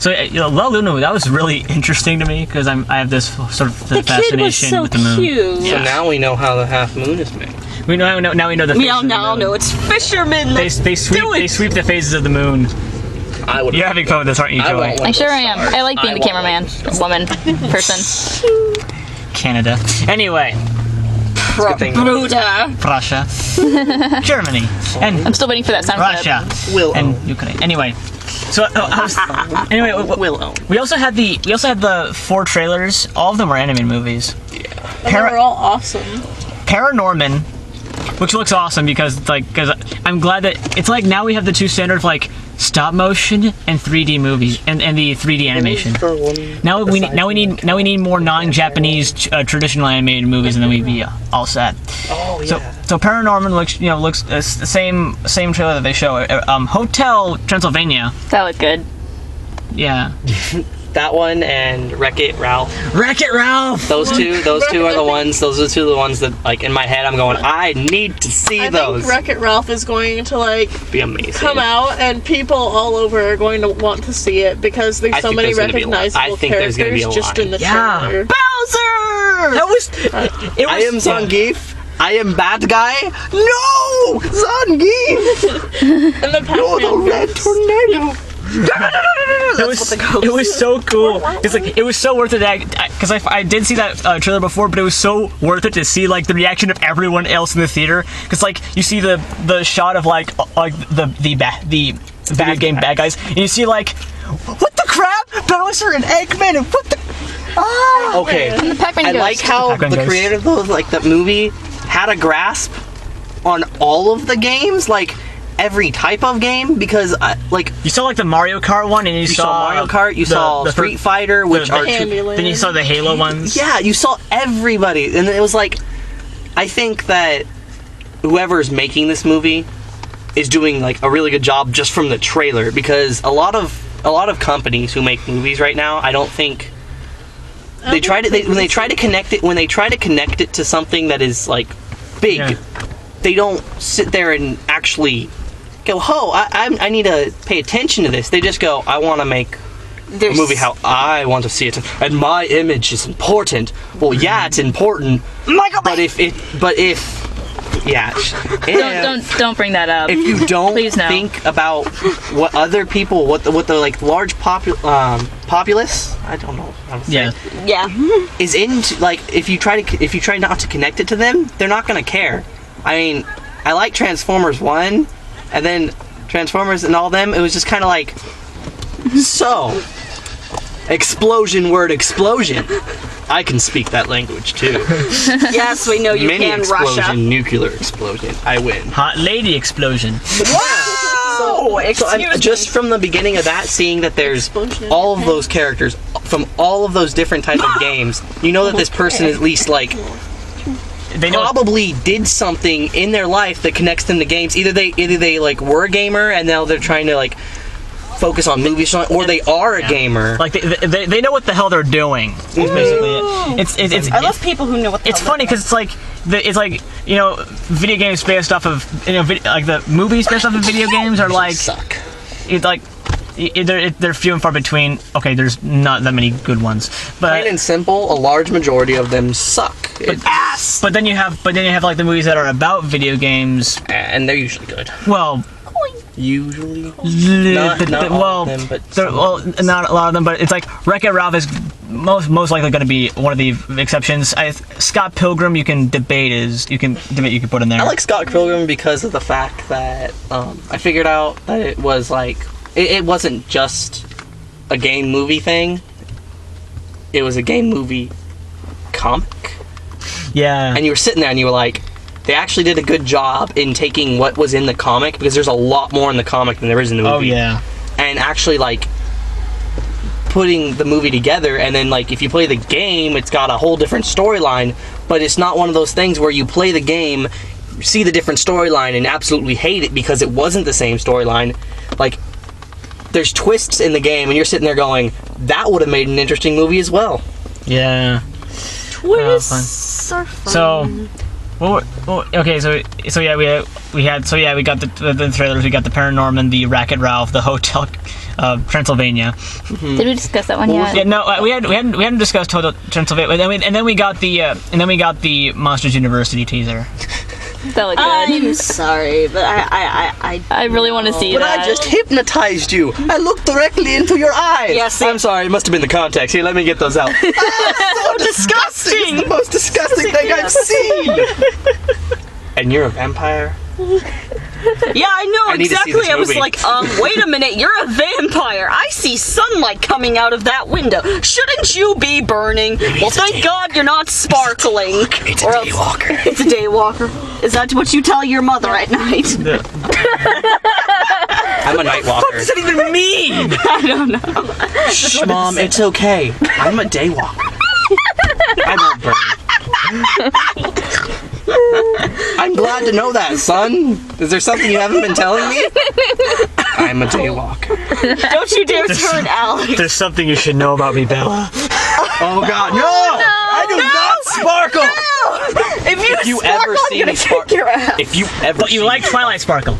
[SPEAKER 1] so La Luna, that was really interesting to me because I have this sort of
[SPEAKER 4] The kid was
[SPEAKER 1] fascination
[SPEAKER 4] so
[SPEAKER 1] with the moon.
[SPEAKER 4] cute.
[SPEAKER 3] So now we know how the half moon is made.
[SPEAKER 1] We know now we know the
[SPEAKER 4] We
[SPEAKER 1] phases
[SPEAKER 4] all
[SPEAKER 1] of the
[SPEAKER 4] now
[SPEAKER 1] moon.
[SPEAKER 4] know it's fishermen.
[SPEAKER 1] They sweep the phases of the moon.
[SPEAKER 3] I would.
[SPEAKER 1] You're having fun with this, aren't you,
[SPEAKER 3] I
[SPEAKER 1] Joey?
[SPEAKER 3] won't.
[SPEAKER 5] I sure am. I like being
[SPEAKER 3] I
[SPEAKER 5] the
[SPEAKER 3] want
[SPEAKER 5] cameraman, woman, person.
[SPEAKER 1] Canada. Anyway,
[SPEAKER 3] good thing.
[SPEAKER 4] Bruda.
[SPEAKER 1] Prussia, Germany, and
[SPEAKER 5] I'm still waiting for that sound
[SPEAKER 1] Russia,
[SPEAKER 3] Will
[SPEAKER 1] and
[SPEAKER 3] own.
[SPEAKER 1] Ukraine. Anyway, so anyway,
[SPEAKER 3] Will own.
[SPEAKER 1] we also had the 4 trailers. All of them were animated movies.
[SPEAKER 2] And they were all awesome.
[SPEAKER 1] Paranorman, which looks awesome because I'm glad that it's like now we have the 2 standard of like stop motion and 3D movies and the 3D animation. Now we need more non-Japanese traditional animated movies, and then we'd be all set.
[SPEAKER 3] Oh yeah.
[SPEAKER 1] So Paranorman looks the same trailer that they show. Hotel Transylvania.
[SPEAKER 5] That looked good.
[SPEAKER 1] Yeah.
[SPEAKER 3] That one and Wreck-It Ralph.
[SPEAKER 1] Wreck-It Ralph.
[SPEAKER 3] Those two are the ones. Those are the 2 of the ones that like in my head I'm going. I need to see
[SPEAKER 2] I
[SPEAKER 3] those.
[SPEAKER 2] think Wreck-It Ralph is going to
[SPEAKER 3] Be amazing.
[SPEAKER 2] come out, and people all over are going to want to see it because there's
[SPEAKER 3] I
[SPEAKER 2] so
[SPEAKER 3] think
[SPEAKER 2] many
[SPEAKER 3] there's gonna be a lot.
[SPEAKER 2] recognizable
[SPEAKER 3] I think there's gonna be
[SPEAKER 2] characters
[SPEAKER 3] a
[SPEAKER 2] just
[SPEAKER 3] lot.
[SPEAKER 2] in the
[SPEAKER 1] Yeah.
[SPEAKER 2] trailer.
[SPEAKER 1] Bowser. That was. It was.
[SPEAKER 3] I am Zangief. I am bad guy. No, Zangief.
[SPEAKER 2] And the
[SPEAKER 3] You're the
[SPEAKER 2] Pac-Man
[SPEAKER 3] red
[SPEAKER 2] gifts.
[SPEAKER 3] tornado.
[SPEAKER 1] It was so cool. It's like it was so worth it because I did see that trailer before, but it was so worth it to see like the reaction of everyone else in the theater. Because like you see the shot of like the video game bad guys, and you see like what the crap, Bowser and Eggman, and what the
[SPEAKER 3] Okay.
[SPEAKER 5] And the Pac-Man
[SPEAKER 3] I
[SPEAKER 5] ghost.
[SPEAKER 3] like how
[SPEAKER 1] Pac-Man
[SPEAKER 3] the
[SPEAKER 1] ghost.
[SPEAKER 3] creator of those, like that movie, had a grasp on all of the games, like every type of game, because like
[SPEAKER 1] You saw like the Mario Kart one, and you
[SPEAKER 3] you saw Mario Kart, you saw Street Fighter, which are
[SPEAKER 2] Candyland.
[SPEAKER 1] Then you saw the Halo ones.
[SPEAKER 3] yeah, you saw everybody, and it was like, I think that whoever's making this movie is doing like a really good job just from the trailer, because a lot of companies who make movies right now, I don't think when they try to connect it to something that is like big,
[SPEAKER 1] Yeah.
[SPEAKER 3] they don't sit there and actually go, I need to pay attention to this. They just go, I want to make a movie how I want to see it, and my image is important. Well, yeah, it's important, but
[SPEAKER 5] Don't bring that up.
[SPEAKER 3] if you don't
[SPEAKER 5] Please no.
[SPEAKER 3] think about what other people, what the like large populace, I don't know how to say
[SPEAKER 1] Yeah.
[SPEAKER 3] it,
[SPEAKER 4] Yeah.
[SPEAKER 3] is into, like, if you try not to connect it to them, they're not gonna care. I mean, I like Transformers 1, and then Transformers and all them, it was just kind of like, so, explosion word explosion. I can speak that language too.
[SPEAKER 4] Yes, we know you
[SPEAKER 3] Mini
[SPEAKER 4] can,
[SPEAKER 3] explosion,
[SPEAKER 4] Russia.
[SPEAKER 3] nuclear explosion. I win.
[SPEAKER 1] Hot lady explosion.
[SPEAKER 4] Whoa!
[SPEAKER 3] So I'm, just from the beginning of that, seeing that there's
[SPEAKER 2] Explosion.
[SPEAKER 3] all of those characters from all of those different type of games, you know that this person at least like
[SPEAKER 1] They know.
[SPEAKER 3] probably did something in their life that connects them to games. Either they like were a gamer and now they're trying to like focus on movies, or they are a gamer.
[SPEAKER 1] Like they know what the hell they're doing. Is basically it. It's
[SPEAKER 4] I love people who know what the
[SPEAKER 1] It's
[SPEAKER 4] hell
[SPEAKER 1] funny because it's like video games based off of like the movies based off of video games are like
[SPEAKER 3] Suck.
[SPEAKER 1] it's like they're few and far between. Okay, there's not that many good ones, but
[SPEAKER 3] Plain and simple, a large majority of them suck.
[SPEAKER 1] but then you have like the movies that are about video games.
[SPEAKER 3] And they're usually good.
[SPEAKER 1] Well,
[SPEAKER 3] Usually.
[SPEAKER 1] not
[SPEAKER 3] all of them, but
[SPEAKER 1] not a lot of them. But it's like Wreck-It Ralph is most likely going to be one of the exceptions. Scott Pilgrim, you can put in there.
[SPEAKER 3] I like Scott Pilgrim because of the fact that I figured out that it was like it wasn't just a game movie thing. It was a game movie comic,
[SPEAKER 1] Yeah.
[SPEAKER 3] and you were sitting there and you were like, they actually did a good job in taking what was in the comic, because there's a lot more in the comic than there is in the movie.
[SPEAKER 1] Oh yeah.
[SPEAKER 3] And actually like putting the movie together, and then like if you play the game, it's got a whole different storyline, but it's not one of those things where you play the game, see the different storyline and absolutely hate it because it wasn't the same storyline. Like there's twists in the game, and you're sitting there going, that would have made an interesting movie as well.
[SPEAKER 1] Yeah.
[SPEAKER 4] Twists are fun.
[SPEAKER 1] So, okay, so yeah, we got the trailers. We got the Paranorman, the Wreck-It Ralph, the Hotel Transylvania.
[SPEAKER 5] Did we discuss that one yet?
[SPEAKER 1] Yeah, no, we hadn't discussed Hotel Transylvania, and then we got the Monsters University teaser.
[SPEAKER 5] That looked good.
[SPEAKER 4] I'm sorry, but
[SPEAKER 5] I really want to see
[SPEAKER 3] But
[SPEAKER 5] that.
[SPEAKER 3] I just hypnotized you. I looked directly into your eyes.
[SPEAKER 4] Yes.
[SPEAKER 3] I'm sorry, it must have been the context. Here, let me get those out. So disgusting! It's the most disgusting thing I've seen! And you're a vampire?
[SPEAKER 4] Yeah, I know
[SPEAKER 3] I need to see
[SPEAKER 4] exactly.
[SPEAKER 3] this
[SPEAKER 4] I was
[SPEAKER 3] movie.
[SPEAKER 4] like, wait a minute, you're a vampire. I see sunlight coming out of that window. Shouldn't you be burning? Well, thank God you're not sparkling.
[SPEAKER 3] It's a
[SPEAKER 4] Or else-
[SPEAKER 3] daywalker.
[SPEAKER 4] It's a daywalker. Is that what you tell your mother at night?
[SPEAKER 3] I'm a night walker.
[SPEAKER 1] What does that even mean?
[SPEAKER 4] I don't know.
[SPEAKER 3] Shh, Mom, it's okay. I'm a daywalker. I won't burn. I'm glad to know that, son. Is there something you haven't been telling me? I'm a daywalker.
[SPEAKER 4] Don't you dare turn Alex.
[SPEAKER 1] There's something you should know about me, Bella.
[SPEAKER 3] Oh God, no! I do not sparkle.
[SPEAKER 4] If you
[SPEAKER 3] ever
[SPEAKER 4] sparkle,
[SPEAKER 3] see
[SPEAKER 4] I'm
[SPEAKER 3] me
[SPEAKER 4] gonna kick your ass.
[SPEAKER 3] If you ever,
[SPEAKER 1] But you
[SPEAKER 3] see
[SPEAKER 1] like
[SPEAKER 3] me
[SPEAKER 1] Twilight Sparkle.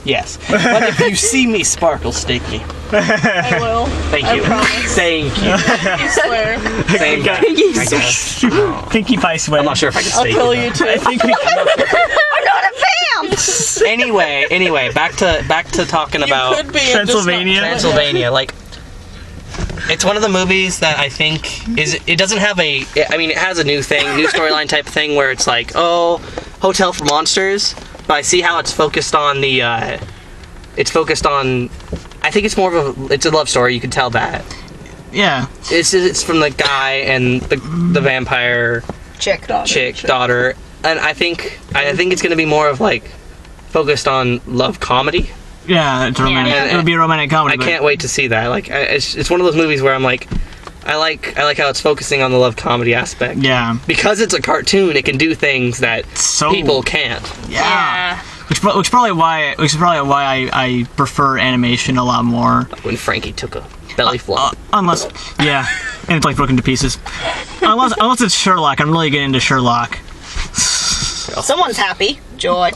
[SPEAKER 3] yes. But if you see me sparkle, stake me.
[SPEAKER 2] I will.
[SPEAKER 3] Thank you.
[SPEAKER 2] promise.
[SPEAKER 3] Thank you.
[SPEAKER 2] I swear.
[SPEAKER 3] Same guy. I guess.
[SPEAKER 1] Pinky Pie Sweat.
[SPEAKER 3] I'm not sure if I can
[SPEAKER 2] I'll
[SPEAKER 3] stake
[SPEAKER 2] kill
[SPEAKER 3] you.
[SPEAKER 2] you too.
[SPEAKER 1] I think we.
[SPEAKER 4] I'm not a vamp.
[SPEAKER 3] Anyway, back to talking about
[SPEAKER 2] Could be and
[SPEAKER 1] Transylvania.
[SPEAKER 2] just not-
[SPEAKER 3] Transylvania. Like, it's one of the movies that I think it doesn't have it has a new storyline type thing where it's like, oh, Hotel for Monsters, but I see how it's focused on I think it's more of it's a love story, you can tell that.
[SPEAKER 1] Yeah.
[SPEAKER 3] It's from the guy and the vampire
[SPEAKER 4] Chick.
[SPEAKER 3] daughter, and I think it's going to be more of like focused on love comedy.
[SPEAKER 1] Yeah, it's romantic.
[SPEAKER 3] Yeah.
[SPEAKER 1] It would be a romantic comedy.
[SPEAKER 3] I can't wait to see that. Like, it's one of those movies where I'm like, I like how it's focusing on the love comedy aspect.
[SPEAKER 1] Yeah.
[SPEAKER 3] Because it's a cartoon, it can do things that
[SPEAKER 1] So-
[SPEAKER 3] people can't.
[SPEAKER 5] Yeah.
[SPEAKER 1] Which is probably why I prefer animation a lot more.
[SPEAKER 3] When Frankie took a belly flop.
[SPEAKER 1] Unless, yeah, and it's like broken to pieces. Unless it's Sherlock, I'm really getting into Sherlock.
[SPEAKER 4] Someone's happy. Joy.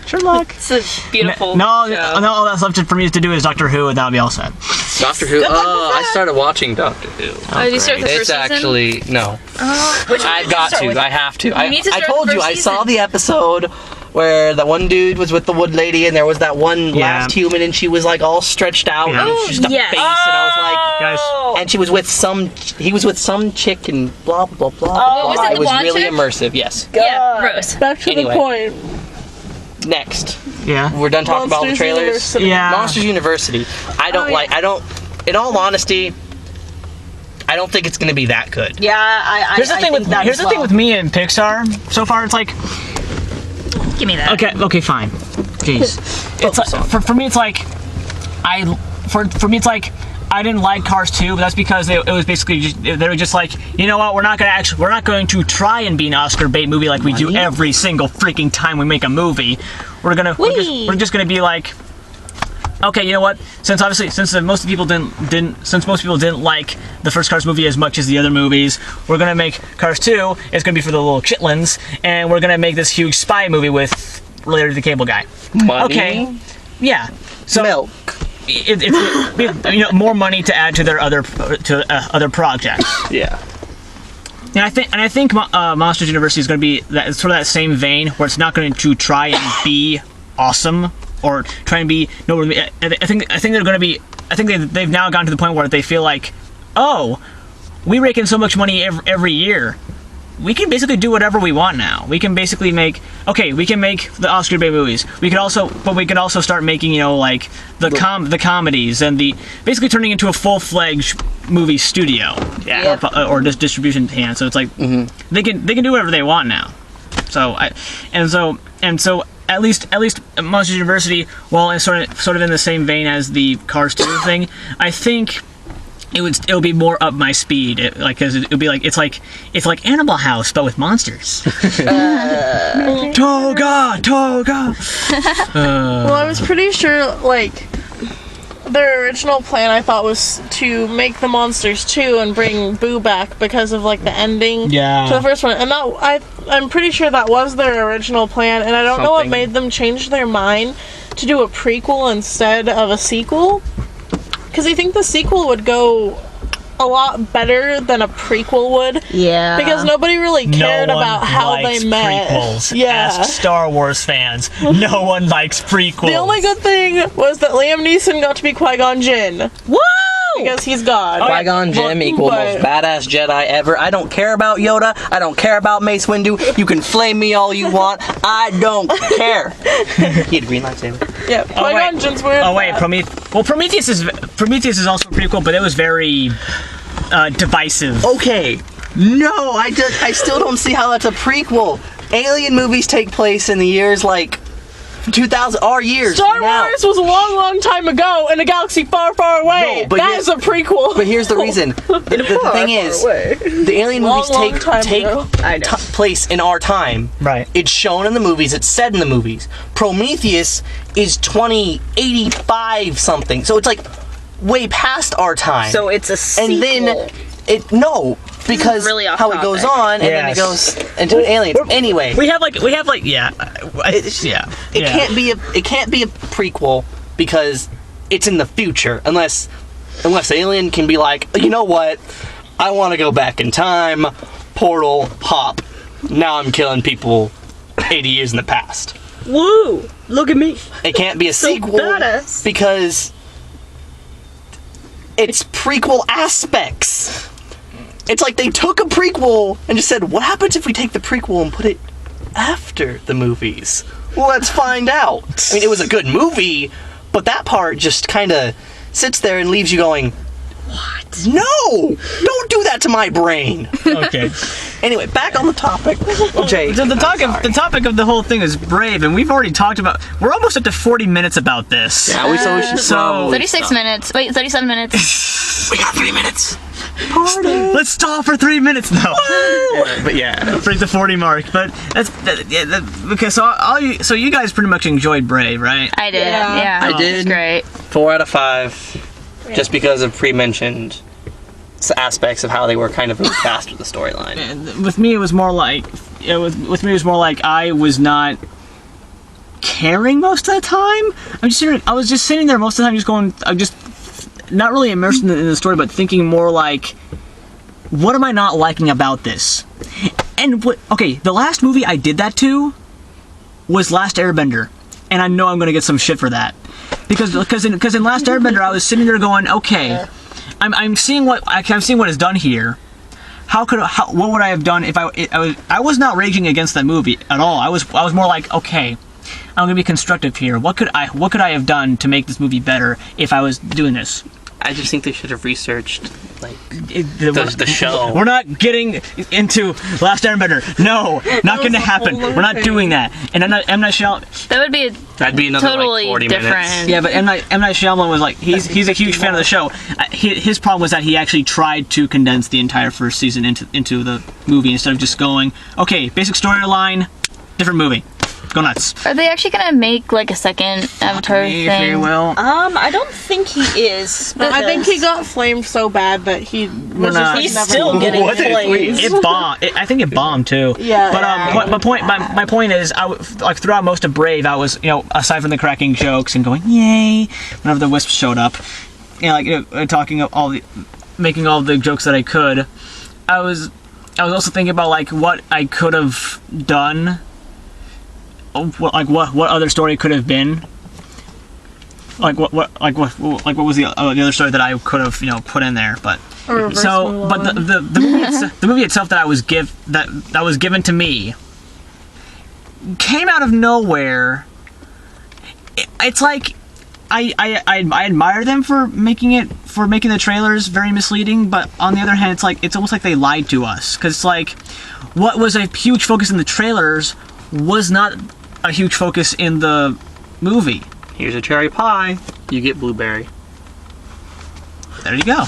[SPEAKER 1] Sherlock.
[SPEAKER 4] It's a beautiful
[SPEAKER 1] No,
[SPEAKER 4] show.
[SPEAKER 1] all that's left for me to do is Doctor Who, and that'll be all set.
[SPEAKER 3] Doctor Who. Oh, I started watching Doctor Who.
[SPEAKER 5] Oh, did you start the first
[SPEAKER 3] It's
[SPEAKER 5] season?
[SPEAKER 3] actually no. I've got to. I have to. I
[SPEAKER 5] need to start
[SPEAKER 3] told
[SPEAKER 5] the
[SPEAKER 3] you.
[SPEAKER 5] first
[SPEAKER 3] I saw
[SPEAKER 5] season.
[SPEAKER 3] the episode where that one dude was with the wood lady, and there was that one
[SPEAKER 1] Yeah.
[SPEAKER 3] last human, and she was like all stretched out,
[SPEAKER 1] Yeah.
[SPEAKER 3] and it was just a
[SPEAKER 5] yeah.
[SPEAKER 3] face, and I was like.
[SPEAKER 1] Guys,
[SPEAKER 3] And she was with he was with some chick and blah blah blah.
[SPEAKER 5] Oh, was it
[SPEAKER 3] it
[SPEAKER 5] the
[SPEAKER 3] was
[SPEAKER 5] blonde
[SPEAKER 3] really
[SPEAKER 5] chick?
[SPEAKER 3] immersive. Yes.
[SPEAKER 5] Yeah, Rose.
[SPEAKER 2] Back to
[SPEAKER 3] Anyway.
[SPEAKER 2] the point.
[SPEAKER 3] Next,
[SPEAKER 1] yeah.
[SPEAKER 3] we're done talking about the
[SPEAKER 2] Monsters
[SPEAKER 3] trailers.
[SPEAKER 2] University.
[SPEAKER 1] Yeah.
[SPEAKER 3] Monsters University. I don't. In all honesty, I don't think it's going to be that good.
[SPEAKER 4] Yeah, I
[SPEAKER 1] Here's the
[SPEAKER 4] I
[SPEAKER 1] thing
[SPEAKER 4] think that
[SPEAKER 1] here's
[SPEAKER 4] as
[SPEAKER 1] the thing
[SPEAKER 4] well.
[SPEAKER 1] with me and Pixar so far. It's like,
[SPEAKER 5] Give me that.
[SPEAKER 1] okay, fine. Jeez. It's like, for me, it's like, for me, it's like, I didn't like Cars 2, but that's because it was basically they were just like, you know what, we're not going to try and be an Oscar bait movie like we do every single freaking time we make a movie. We're just gonna be like, okay, you know what? Since most people didn't like the first Cars movie as much as the other movies, we're gonna make Cars 2. It's gonna be for the little chitlins, and we're gonna make this huge spy movie with Larry the Cable Guy.
[SPEAKER 3] Money,
[SPEAKER 1] Okay, yeah. So
[SPEAKER 3] milk.
[SPEAKER 1] it's more money to add to their other projects.
[SPEAKER 3] Yeah.
[SPEAKER 1] And I think Monsters University is going to be sort of that same vein where it's not going to try and be awesome or try and be I think they're going to be. I think they've now gotten to the point where they feel like, oh, we rake in so much money every year. We can basically do whatever we want now. We can basically make the Oscar bait movies. We can also start making like the comedies and basically turning into a full-fledged movie studio, or just distribution hand. So it's like they can do whatever they want now. So at least Monsters University, while it's sort of in the same vein as the Cars 2 thing, I think it'll be more up my speed. Cause it'll be like it's like Animal House but with monsters. Toga.
[SPEAKER 2] Well, I was pretty sure, like, their original plan, I thought, was to make the monsters 2 and bring Boo back because of like the ending to the first one. And I'm pretty sure that was their original plan, and I don't know what made them change their mind to do a prequel instead of a sequel. Because I think the sequel would go a lot better than a prequel would.
[SPEAKER 4] Yeah.
[SPEAKER 2] Because nobody really cared about how they met.
[SPEAKER 1] Prequels.
[SPEAKER 2] Yeah.
[SPEAKER 1] Ask Star Wars fans. No one likes prequels.
[SPEAKER 2] The only good thing was that Liam Neeson got to be Qui-Gon Jinn.
[SPEAKER 4] Woo!
[SPEAKER 2] Because he's God.
[SPEAKER 3] Qui-Gon Jinn equal most badass Jedi ever. I don't care about Yoda. I don't care about Mace Windu. You can flame me all you want. I don't care. He had a green lightsaber.
[SPEAKER 2] Yeah, Qui-Gon Jinn's weird.
[SPEAKER 1] Oh wait, Prometheus is also a prequel, but it was very divisive.
[SPEAKER 3] Okay. No, I still don't see how that's a prequel. Alien movies take place in the years like 2000, our years.
[SPEAKER 2] Star
[SPEAKER 3] now.
[SPEAKER 2] Wars was a long, long time ago in a galaxy far, far away.
[SPEAKER 3] No, but
[SPEAKER 2] that is a prequel.
[SPEAKER 3] But here's the reason. The thing is, the alien movies take place in our time.
[SPEAKER 1] Right.
[SPEAKER 3] It's shown in the movies. It's said in the movies. Prometheus is 2085 something. So it's like way past our time.
[SPEAKER 4] So it's a sequel.
[SPEAKER 3] And then because
[SPEAKER 4] really off
[SPEAKER 3] how it goes
[SPEAKER 4] topic.
[SPEAKER 3] on, and then it goes into aliens. Anyway,
[SPEAKER 1] We have like yeah.
[SPEAKER 3] it can't be a prequel because it's in the future unless Alien can be like, you know what, I want to go back in time, portal pop, now I'm killing people 80 years in the past.
[SPEAKER 4] Woo! Look at me.
[SPEAKER 3] It can't be a sequel
[SPEAKER 4] badass.
[SPEAKER 3] because it's prequel aspects. It's like they took a prequel and just said, what happens if we take the prequel and put it after the movies? Well, let's find out. I mean, it was a good movie, but that part just kind of sits there and leaves you going, what? No! Don't do that to my brain.
[SPEAKER 1] Okay.
[SPEAKER 3] Anyway, back on the topic. Jay.
[SPEAKER 1] The topic of the whole thing is Brave, and we've already talked about. We're almost up to 40 minutes about this.
[SPEAKER 3] Yeah, we should probably
[SPEAKER 5] 36
[SPEAKER 3] stop.
[SPEAKER 5] minutes. Wait, 37 minutes.
[SPEAKER 3] We got 3 minutes.
[SPEAKER 1] Let's stall for 3 minutes now.
[SPEAKER 3] But yeah.
[SPEAKER 1] Break the 40 mark. But okay. So you guys pretty much enjoyed Brave, right?
[SPEAKER 5] I did.
[SPEAKER 2] Yeah.
[SPEAKER 5] Yeah.
[SPEAKER 3] I
[SPEAKER 5] It was
[SPEAKER 3] did.
[SPEAKER 5] great.
[SPEAKER 3] 4 out of 5. Just because of pre-mentioned aspects of how they were kind of moved fast with the storyline.
[SPEAKER 1] And with me, it was more like I was not caring most of the time. I was just sitting there most of the time, just going. I'm just not really immersed in the story, but thinking more like, what am I not liking about this? And the last movie I did that to was Last Airbender, and I know I'm gonna get some shit for that. Because in Last Airbender, I was sitting there going, okay, I'm seeing what is done here. What would I have done if I was not raging against that movie at all. I was more like, okay, I'm gonna be constructive here. What could I have done to make this movie better if I was doing this?
[SPEAKER 3] I just think they should have researched the show.
[SPEAKER 1] We're not getting into Last Airbender. No, not going to happen. We're not doing that. And M. Night Shyamalan.
[SPEAKER 5] That would be
[SPEAKER 3] That'd be another
[SPEAKER 5] totally
[SPEAKER 3] 40
[SPEAKER 5] different.
[SPEAKER 3] minutes.
[SPEAKER 1] Yeah, but M. Night Shyamalan was like, he's a huge fan of the show. His problem was that he actually tried to condense the entire first season into the movie instead of just going, okay, basic storyline, different movie. Go nuts.
[SPEAKER 5] Are they actually gonna make like a second Avatar
[SPEAKER 1] If they
[SPEAKER 5] thing?
[SPEAKER 1] will.
[SPEAKER 4] I don't think he is.
[SPEAKER 2] I think he got flamed so bad that he was just like,
[SPEAKER 4] He's
[SPEAKER 2] never
[SPEAKER 4] still
[SPEAKER 2] gonna
[SPEAKER 4] getting
[SPEAKER 2] do it.
[SPEAKER 4] flamed.
[SPEAKER 1] It bombed. I think it bombed too.
[SPEAKER 2] Yeah.
[SPEAKER 1] But my point is, like throughout most of Brave, I was, aside from the cracking jokes and going yay whenever the wisps showed up, making all the jokes that I could. I was also thinking about like what I could have done. What other story could have been? What was the other story that I could have put in there? But the movie itself that was given to me came out of nowhere. It's like I admire them for making the trailers very misleading, but on the other hand, it's almost like they lied to us, because it's like what was a huge focus in the trailers was not a huge focus in the movie.
[SPEAKER 3] Here's a cherry pie. You get blueberry.
[SPEAKER 1] There you go.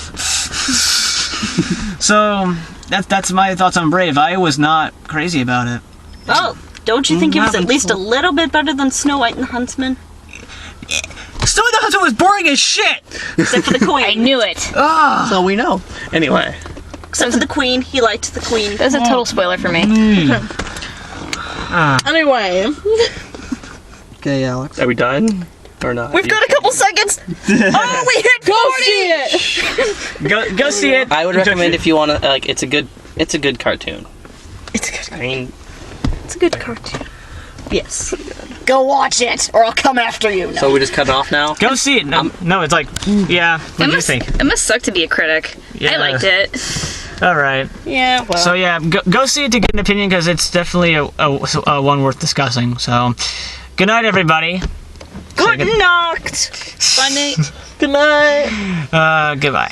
[SPEAKER 1] So that's my thoughts on Brave. I was not crazy about it.
[SPEAKER 4] Oh, don't you think it was at least a little bit better than Snow White and the Huntsman?
[SPEAKER 1] Snowy the Huntsman was boring as shit.
[SPEAKER 4] Except for the
[SPEAKER 5] I
[SPEAKER 4] queen.
[SPEAKER 5] knew it.
[SPEAKER 3] So we know. Anyway.
[SPEAKER 4] Except for the queen. He liked the queen.
[SPEAKER 5] That's a total spoiler for me.
[SPEAKER 2] Anyway,
[SPEAKER 3] Okay, Alex. Are we done? Or not?
[SPEAKER 4] We've got a couple seconds. Oh, we hit 40!
[SPEAKER 1] Go see it.
[SPEAKER 3] I would recommend if you want to, like, it's a good cartoon.
[SPEAKER 4] It's a good,
[SPEAKER 3] I mean,
[SPEAKER 4] it's a good cartoon. Yes. Go watch it, or I'll come after you. No.
[SPEAKER 3] so we just cut it off now?
[SPEAKER 1] Go see it. No, it's like, yeah. What do you think?
[SPEAKER 5] It must suck to be a critic.
[SPEAKER 1] Yeah.
[SPEAKER 5] I liked it.
[SPEAKER 1] All right.
[SPEAKER 4] Yeah, well.
[SPEAKER 1] So yeah, go see it to get an opinion because it's definitely a one worth discussing. So, good night, everybody.
[SPEAKER 4] Good night. Bye, Nate.
[SPEAKER 2] good night.
[SPEAKER 1] Goodbye.